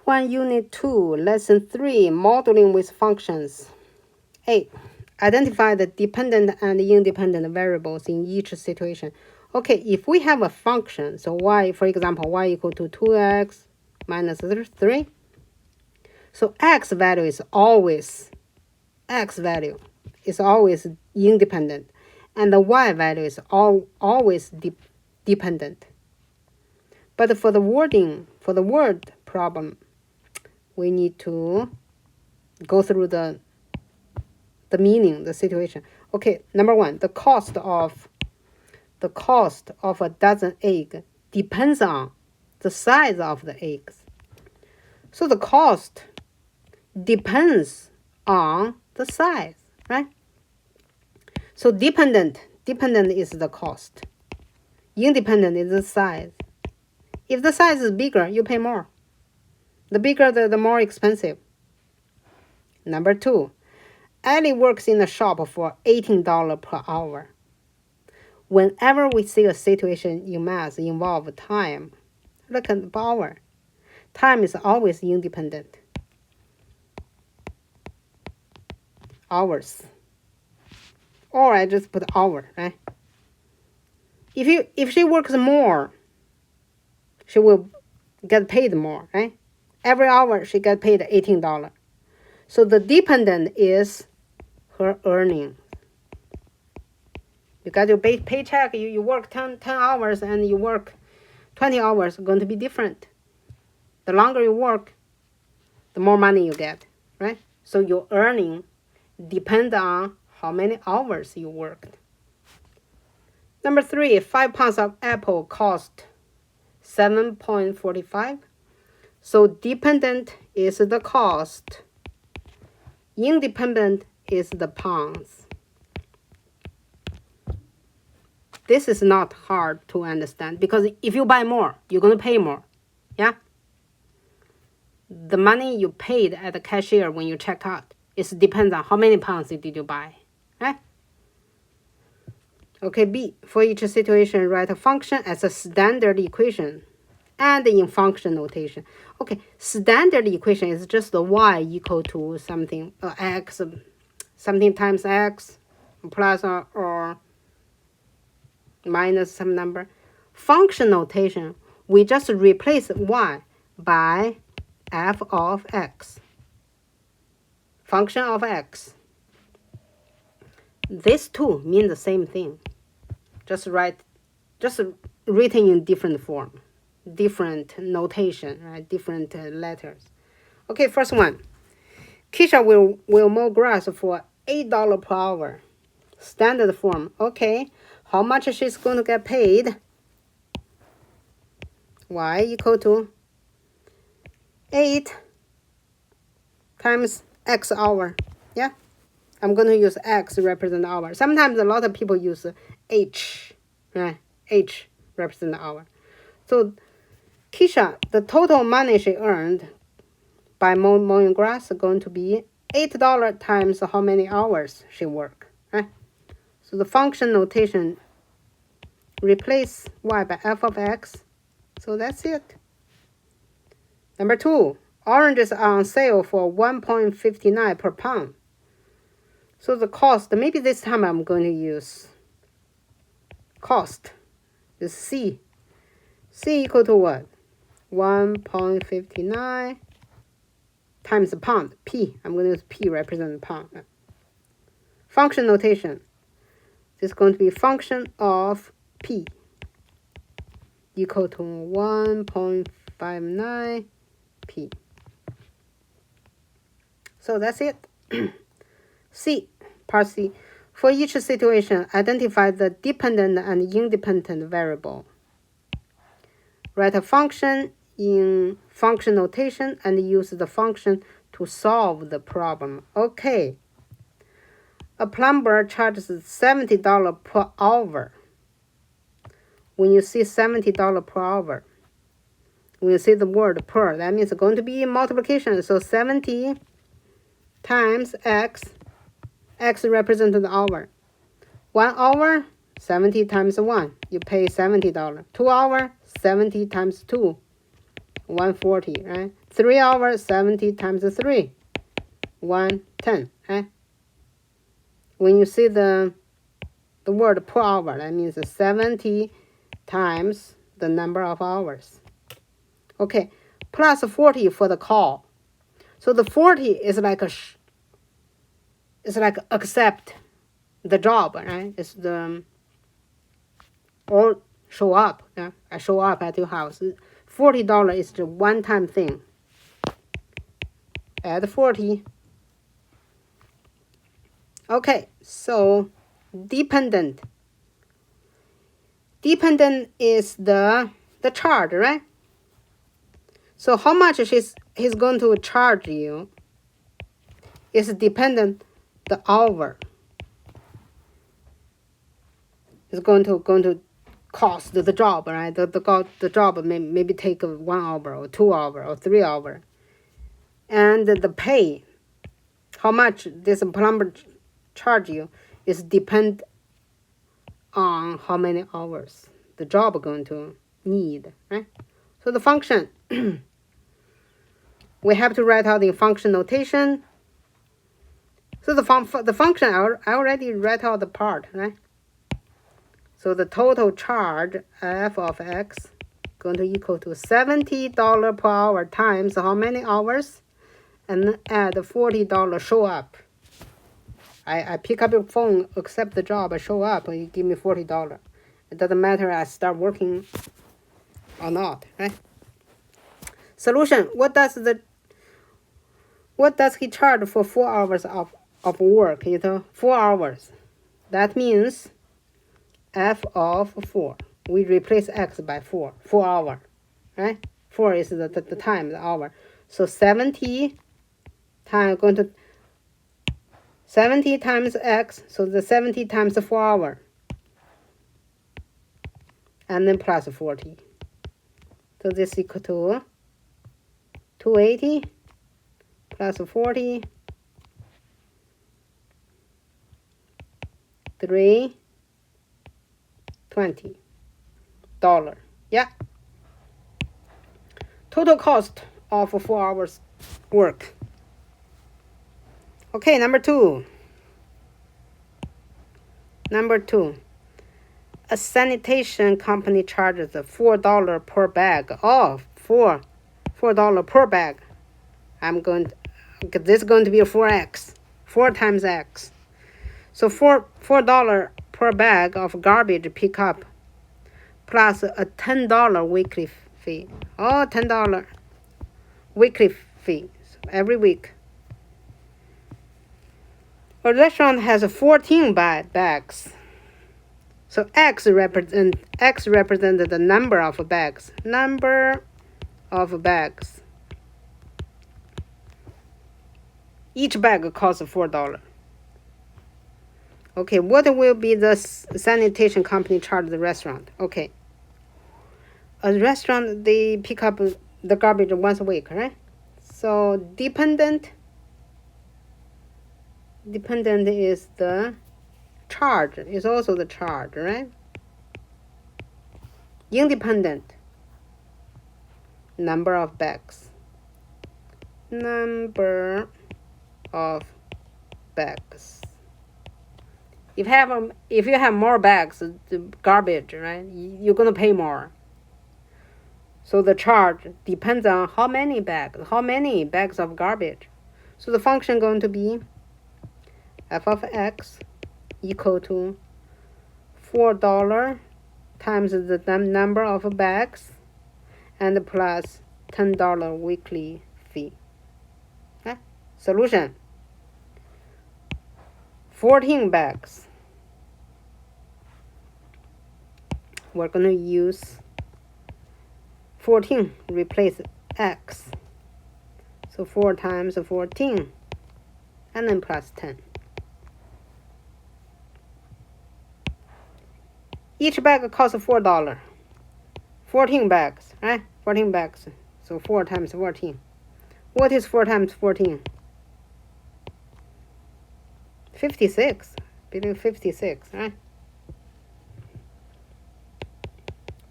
1 Unit 2, Lesson 3, Modeling with Functions. A. Identify the dependent and independent variables in each situation. Okay, if we have a function, so y, for example, y equal to 2x minus 3. So x value is always independent, and the y value is always dependent. But for the word problem, we need to go through the meaning, the situation. Okay, number one, the cost of a dozen eggs depends on the size of the eggs. So the cost depends on the size, right? So dependent is the cost. Independent is the size. If the size is bigger, you pay more. The bigger, the more expensive. Number two, Ellie works in a shop for $18 per hour. Whenever we see a situation in math involve time, look at the power. Time is always independent. Hours. Or I just put hour, right? If she works more, she will get paid more, right? Every hour she get paid $18. So the dependent is her earning. You got your paycheck, you work 10 hours and you work 20 hours, going to be different. The longer you work, the more money you get, right? So your earning depends on how many hours you worked. Number three, 5 pounds of apple cost $7.45. So dependent is the cost. Independent is the pounds. This is not hard to understand because if you buy more, you're going to pay more. Yeah? The money you paid at the cashier when you check out, it depends on how many pounds did you buy. Right? Okay, B. For each situation, write a function as a standard equation and in function notation. Okay, standard equation is just the y equal to something, x, something times x, plus or minus some number. Function notation, we just replace y by f of x. Function of x. These two mean the same thing. Just written in different form, different notation, right? Different letters. Okay, first one. Keisha will mow grass for $8 per hour. Standard form. Okay, how much she's going to get paid? Y equal to 8 times x hour. Yeah, I'm going to use x represent hour. Sometimes a lot of people use h, right? H represent hour. So Keisha, the total money she earned by mowing grass is going to be $8 times how many hours she worked, right? So the function notation replace y by f of x. So that's it. Number two, oranges are on sale for $1.59 per pound. So the cost, maybe this time I'm going to use cost. Is C. C equal to what? 1.59 times the pound. P. I'm going to use P represent the pound. Function notation. This is going to be function of P equal to 1.59 P. So that's it. C. Part C. For each situation, identify the dependent and independent variable. Write a function in function notation and use the function to solve the problem. Okay. A plumber charges $70 per hour. When you see $70 per hour, when you see the word per, that means it's going to be multiplication. So 70 times x. X represents the hour. 1 hour, 70 times 1. You pay $70. 2 hours, 70 times 2. 140, right? 3 hours, 70 times 3, 110, right? When you see the word per hour, that means 70 times the number of hours. Okay, plus 40 for the call. So the 40 is like it's like accept the job, right? It's the or show up. Yeah, I show up at your house. $40 is the one-time thing. Add 40. Okay, so dependent. Dependent is the charge, right? So how much he's going to charge you is dependent the hour. It's going to cost the job, right? The job maybe take 1 hour or 2 hour or 3 hour. And the pay, how much this plumber charge you is depend on how many hours the job going to need, right? So the function, we have to write out in function notation. So the function, I already write out the part, right? So the total charge f of x going to equal to $70 per hour times how many hours? And add $40 show up. I pick up your phone, accept the job, I show up, and you give me $40. It doesn't matter I start working or not, right? Solution, what does he charge for 4 hours of work? 4 hours. That means f of 4. We replace x by 4 hour, right? 4 is the time, the hour. So 70 times 70 times x, so the 70 times 4 hour. And then plus 40. So this equal to 280 plus 40, $320. Yeah. Total cost of 4 hours work. Okay, number two. A sanitation company charges $4 per bag. Oh, $4 per bag. This is going to be a 4x. 4 times x. So $4 per bag of garbage pickup plus a $10 weekly fee. Oh, $10 weekly fee. So every week. A restaurant has 14 bags. So X represent the number of bags. Each bag costs $4. Okay, what will be the sanitation company charge the restaurant? Okay. A restaurant, they pick up the garbage once a week, right? So dependent is the charge, is also the charge, right? Independent, number of bags. If you have more bags, the garbage, right? You're gonna pay more. So the charge depends on how many bags of garbage. So the function going to be f of x equal to $4 times the number of bags and plus $10 weekly fee. Okay? Solution, 14 bags. We're going to use 14, replace x. So 4 times 14, and then plus 10. Each bag costs $4. 14 bags, right? 14 bags. So 4 times 14. What is 4 times 14? 56. 56, right?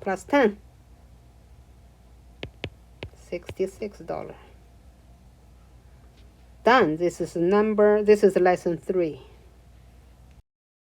Plus 10. $66. done. This is lesson 3.